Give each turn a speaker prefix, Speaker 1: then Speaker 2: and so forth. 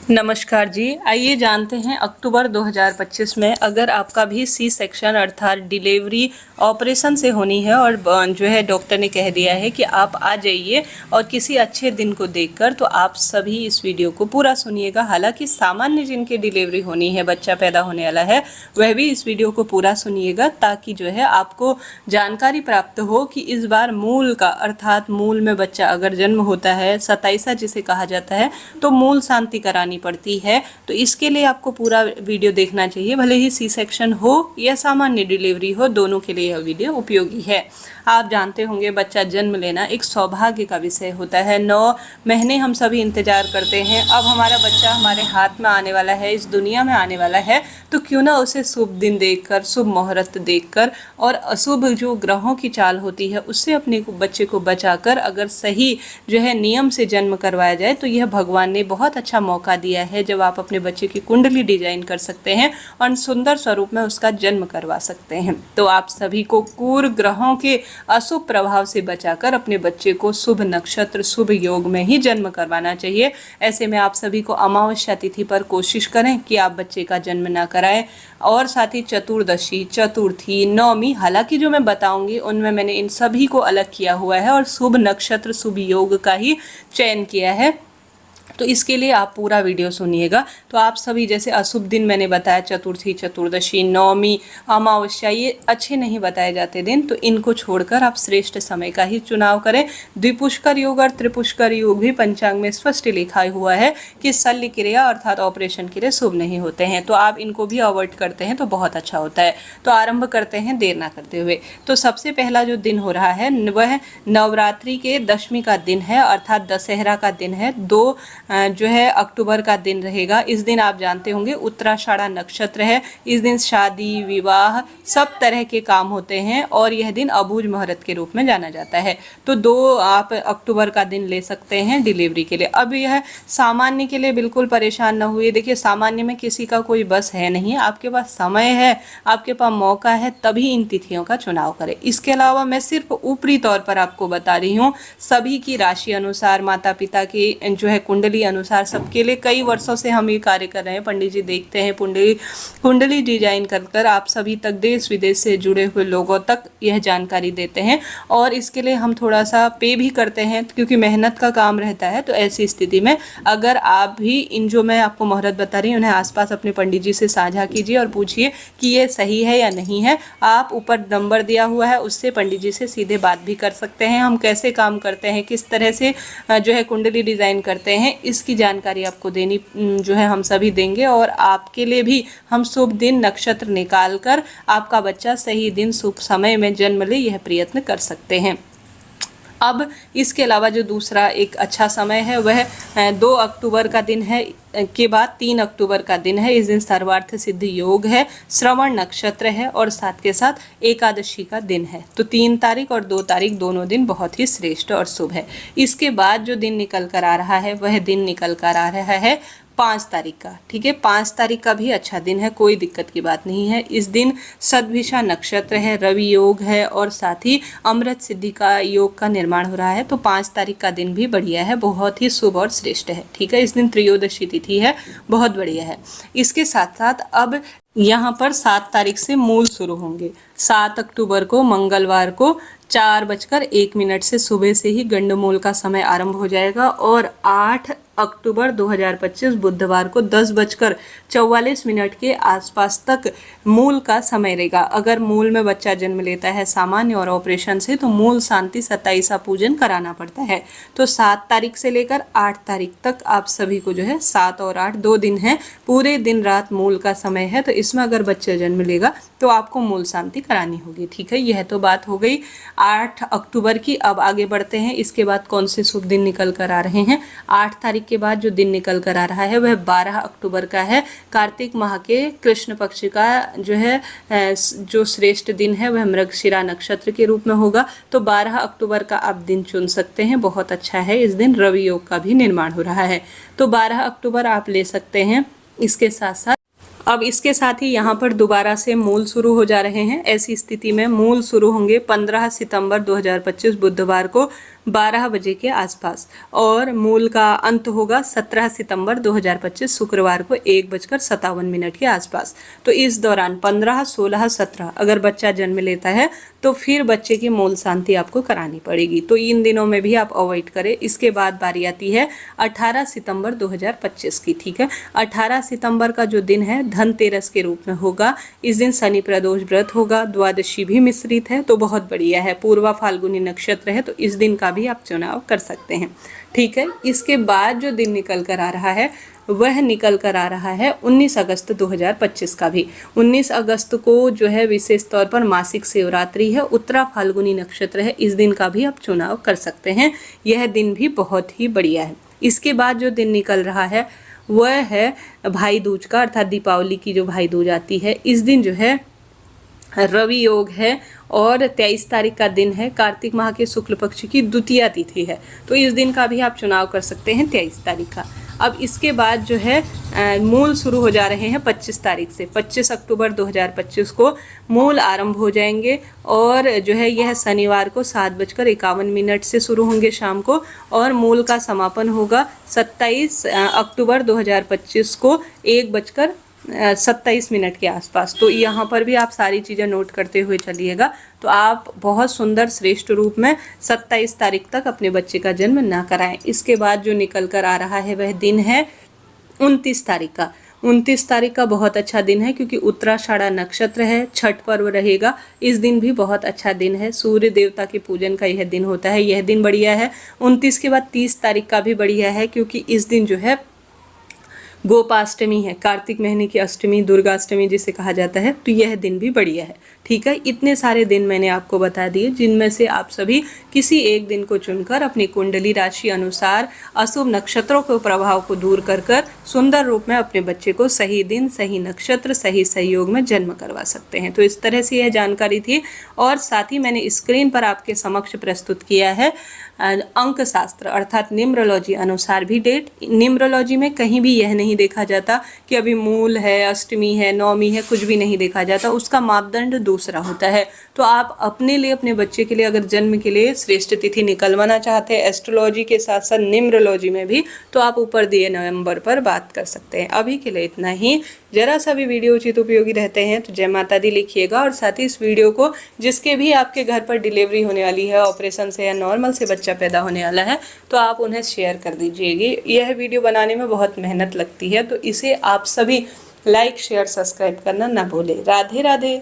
Speaker 1: नमस्कार जी। आइए जानते हैं अक्टूबर 2025 में अगर आपका भी सी सेक्शन अर्थात डिलीवरी ऑपरेशन से होनी है और जो है डॉक्टर ने कह दिया है कि आप आ जाइए और किसी अच्छे दिन को देखकर, तो आप सभी इस वीडियो को पूरा सुनिएगा। हालांकि सामान्य जिनकी डिलीवरी होनी है, बच्चा पैदा होने वाला है, वह भी इस वीडियो को पूरा सुनिएगा ताकि जो है आपको जानकारी प्राप्त हो कि इस बार मूल का अर्थात मूल में बच्चा अगर जन्म होता है, 27 जिसे कहा जाता है, तो मूल शांति करानी पड़ती है। तो इसके लिए आपको पूरा वीडियो देखना चाहिए, भले ही सी सेक्शन हो या सामान्य डिलीवरी हो, दोनों के लिए यह वीडियो उपयोगी है। आप जानते होंगे बच्चा जन्म लेना एक सौभाग्य का विषय होता है। 9 महीने हम सभी इंतजार करते हैं। अब हमारा बच्चा हमारे हाथ में आने वाला है, इस दुनिया में आने वाला है, तो क्यों ना उसे शुभ दिन देखकर, शुभ मुहूर्त देखकर और अशुभ जो ग्रहों की चाल होती है उससे अपने बच्चे को बचाकर अगर सही जो है नियम से जन्म करवाया जाए, तो यह भगवान ने बहुत अच्छा मौका दिया है जब आप अपने बच्चे की कुंडली डिजाइन कर सकते हैं और सुंदर स्वरूप में उसका जन्म करवा सकते हैं। तो आप सभी को क्रूर ग्रहों के अशुभ प्रभाव से बचाकर अपने बच्चे को शुभ नक्षत्र, शुभ योग में ही जन्म करवाना चाहिए। ऐसे में आप सभी को अमावस्या तिथि पर कोशिश करें कि आप बच्चे का जन्म ना कराएं। और साथ ही चतुर्दशी, चतुर्थी, नवमी, हालांकि जो मैं बताऊंगी उनमें मैंने इन सभी को अलग किया हुआ है और शुभ नक्षत्र, शुभ योग का ही चयन किया है। तो इसके लिए आप पूरा वीडियो सुनिएगा। तो आप सभी जैसे अशुभ दिन मैंने बताया, चतुर्थी, चतुर्दशी, नवमी, अमावस्या, ये अच्छे नहीं बताए जाते दिन, तो इनको छोड़कर आप श्रेष्ठ समय का ही चुनाव करें। द्विपुष्कर योग और त्रिपुष्कर योग भी पंचांग में स्पष्ट लिखा हुआ है कि शल्य क्रिया अर्थात ऑपरेशन के लिए शुभ नहीं होते हैं, तो आप इनको भी अवॉइड करते हैं तो बहुत अच्छा होता है। तो आरंभ करते हैं देर ना करते हुए। तो सबसे पहला जो दिन हो रहा है वह नवरात्रि के दशमी का दिन है अर्थात दशहरा का दिन है। 2 जो है अक्टूबर का दिन रहेगा। इस दिन आप जानते होंगे उत्तराषाढ़ा नक्षत्र है। इस दिन शादी, विवाह, सब तरह के काम होते हैं और यह दिन अबूझ मुहूर्त के रूप में जाना जाता है। तो 2 आप अक्टूबर का दिन ले सकते हैं डिलीवरी के लिए। अब यह सामान्य के लिए बिल्कुल परेशान न हुए। देखिए, सामान्य में किसी का कोई बस है नहीं, आपके पास समय है, आपके पास मौका है, तभी इन तिथियों का चुनाव करें। इसके अलावा मैं सिर्फ ऊपरी तौर पर आपको बता रही हूँ, सभी की राशि अनुसार, माता पिता की जो है कुंडली अनुसार सबके लिए कई वर्षों से हम ये कार्य कर रहे हैं। पंडित जी देखते हैं, कुंडली डिजाइन कर आप सभी तक, देश विदेश से जुड़े हुए लोगों तक यह जानकारी देते हैं और इसके लिए हम थोड़ा सा पे भी करते हैं क्योंकि मेहनत का काम रहता है। तो ऐसी स्थिति में अगर आप भी इन जो मैं आपको मुहूर्त बता रही हूँ उन्हें आसपास अपने पंडित जी से साझा कीजिए और पूछिए कि ये सही है या नहीं है। आप ऊपर नंबर दिया हुआ है, उससे पंडित जी से सीधे बात भी कर सकते हैं। हम कैसे काम करते हैं, किस तरह से जो है कुंडली डिजाइन करते हैं, इसकी जानकारी आपको देनी जो है हम सभी देंगे और आपके लिए भी हम शुभ दिन नक्षत्र निकाल कर आपका बच्चा सही दिन शुभ समय में जन्म ले यह प्रयत्न कर सकते हैं। अब इसके अलावा जो दूसरा एक अच्छा समय है वह 2 अक्टूबर का दिन है के बाद 3 अक्टूबर का दिन है। इस दिन सर्वार्थ सिद्धि योग है, श्रवण नक्षत्र है और साथ के साथ एकादशी का दिन है। तो 3 तारीख और 2 तारीख दोनों दिन बहुत ही श्रेष्ठ और शुभ है। इसके बाद जो दिन निकल कर आ रहा है वह दिन निकल कर आ रहा है 5 तारीख का। ठीक है, 5 तारीख का भी अच्छा दिन है, कोई दिक्कत की बात नहीं है। इस दिन सद्भिषा नक्षत्र है, रवि योग है और साथ ही अमृत सिद्धि का योग का निर्माण हो रहा है। तो 5 तारीख का दिन भी बढ़िया है, बहुत ही शुभ और श्रेष्ठ है। ठीक है, इस दिन त्रयोदशी तिथि है, बहुत बढ़िया है। इसके साथ साथ अब यहाँ पर 7 तारीख से मूल शुरू होंगे। 7 अक्टूबर को मंगलवार को 4:01 से सुबह से ही गंडमूल का समय आरंभ हो जाएगा और 8 अक्टूबर 2025 बुधवार को 10:44 के आसपास तक मूल का समय रहेगा। अगर मूल में बच्चा जन्म लेता है सामान्य और ऑपरेशन से, तो मूल शांति 27 पूजन कराना पड़ता है। तो 7 तारीख से लेकर 8 तारीख तक आप सभी को जो है 7 और 8 2 दिन है, पूरे दिन रात मूल का समय है। तो इसमें अगर बच्चा जन्म लेगा तो आपको मूल शांति करानी होगी। ठीक है, यह तो बात हो गई 8 अक्टूबर की। अब आगे बढ़ते हैं, इसके बाद कौन से शुभ दिन निकल कर आ रहे हैं। 8 तारीख के बाद जो दिन निकल कर आ रहा है वह 12 अक्टूबर का है। कार्तिक माह के कृष्ण पक्ष का जो है जो श्रेष्ठ दिन है वह मृगशिरा नक्षत्र के रूप में होगा। तो 12 अक्टूबर का आप दिन चुन सकते हैं, बहुत अच्छा है। इस दिन रवि योग का भी निर्माण हो रहा है, तो 12 अक्टूबर आप ले सकते हैं। इसके साथ साथ अब इसके साथ ही यहाँ पर दोबारा से मूल शुरू हो जा रहे हैं। ऐसी स्थिति में मूल शुरू होंगे 15 सितंबर 2025 बुधवार को 12 बजे के आसपास, और मूल का अंत होगा 17 सितंबर 2025 शुक्रवार को 1:57 के आसपास। तो इस दौरान 15, 16, 17 अगर बच्चा जन्म लेता है तो फिर बच्चे की मूल शांति आपको करानी पड़ेगी। तो इन दिनों में भी आप अवॉइड करें। इसके बाद बारी आती है 18 सितंबर 2025 की। ठीक है, 18 सितंबर का जो दिन है धनतेरस के रूप में होगा। इस दिन शनि प्रदोष व्रत होगा, द्वादशी भी मिश्रित है, तो बहुत बढ़िया है। पूर्वा फाल्गुनी नक्षत्र है, तो इस दिन का भी आप चुनाव कर सकते हैं। ठीक है, इसके बाद जो दिन निकल कर आ रहा है वह निकल कर आ रहा है 19 अगस्त 2025 का भी। 19 अगस्त को जो है विशेष तौर पर मासिक शिवरात्रि है, उत्तरा फाल्गुनी नक्षत्र है, इस दिन का भी आप चुनाव कर सकते हैं। यह दिन भी बहुत ही बढ़िया है। इसके बाद जो दिन निकल रहा है वह है भाई दूज का, अर्थात दीपावली की जो भाई दूज आती है। इस दिन जो है रवि योग है और 23 तारीख का दिन है, कार्तिक माह के शुक्ल पक्ष की द्वितीया तिथि है, तो इस दिन का भी आप चुनाव कर सकते हैं 23 तारीख का। अब इसके बाद जो है मूल शुरू हो जा रहे हैं 25 तारीख से। 25 अक्टूबर 2025 को मूल आरंभ हो जाएंगे और जो है यह शनिवार को 7:51 से शुरू होंगे शाम को, और मूल का समापन होगा 27 अक्टूबर 2025 को 1:27 के आसपास। तो यहाँ पर भी आप सारी चीज़ें नोट करते हुए चलिएगा, तो आप बहुत सुंदर श्रेष्ठ रूप में 27 तारीख तक अपने बच्चे का जन्म ना कराएं। इसके बाद जो निकल कर आ रहा है वह दिन है 29 तारीख का। 29 तारीख का बहुत अच्छा दिन है क्योंकि उत्तराषाढ़ा नक्षत्र है, छठ पर्व रहेगा। इस दिन भी बहुत अच्छा दिन है, सूर्य देवता के पूजन का यह दिन होता है, यह दिन बढ़िया है। 29 के बाद 30 तारीख का भी बढ़िया है क्योंकि इस दिन जो है गोपाष्टमी है, कार्तिक महीने की अष्टमी, दुर्गाष्टमी जिसे कहा जाता है, तो यह दिन भी बढ़िया है। ठीक है, इतने सारे दिन मैंने आपको बता दिए जिनमें से आप सभी किसी एक दिन को चुनकर अपनी कुंडली राशि अनुसार अशुभ नक्षत्रों के प्रभाव को दूर कर सुंदर रूप में अपने बच्चे को सही दिन, सही नक्षत्र, सही सहयोग में जन्म करवा सकते हैं। तो इस तरह से यह जानकारी थी, और साथ ही मैंने स्क्रीन पर आपके समक्ष प्रस्तुत किया है अंक शास्त्र अर्थात न्यूमरोलॉजी अनुसार भी डेट। न्यूमरोलॉजी में कहीं भी यह नहीं देखा जाता कि अभी मूल है, अष्टमी है, नवमी है, कुछ भी नहीं देखा जाता, उसका मापदंड दूसरा होता है। तो आप अपने लिए, अपने बच्चे के लिए अगर जन्म के लिए श्रेष्ठ तिथि निकलवाना चाहते हैं एस्ट्रोलॉजी के साथ साथ न्यूमरोलॉजी में भी, तो आप ऊपर दिए नंबर पर बात कर सकते हैं। अभी के लिए इतना ही। जरा सा भी वीडियो उचित उपयोगी रहते हैं तो जय माता दी लिखिएगा, और साथ ही इस वीडियो को जिसके भी आपके घर पर डिलीवरी होने वाली है, ऑपरेशन से या नॉर्मल से बच्चा पैदा होने वाला है, तो आप उन्हें शेयर कर दीजिएगी। यह वीडियो बनाने में बहुत मेहनत लगती है, तो इसे आप सभी लाइक, शेयर, सब्सक्राइब करना ना भूलें। राधे राधे।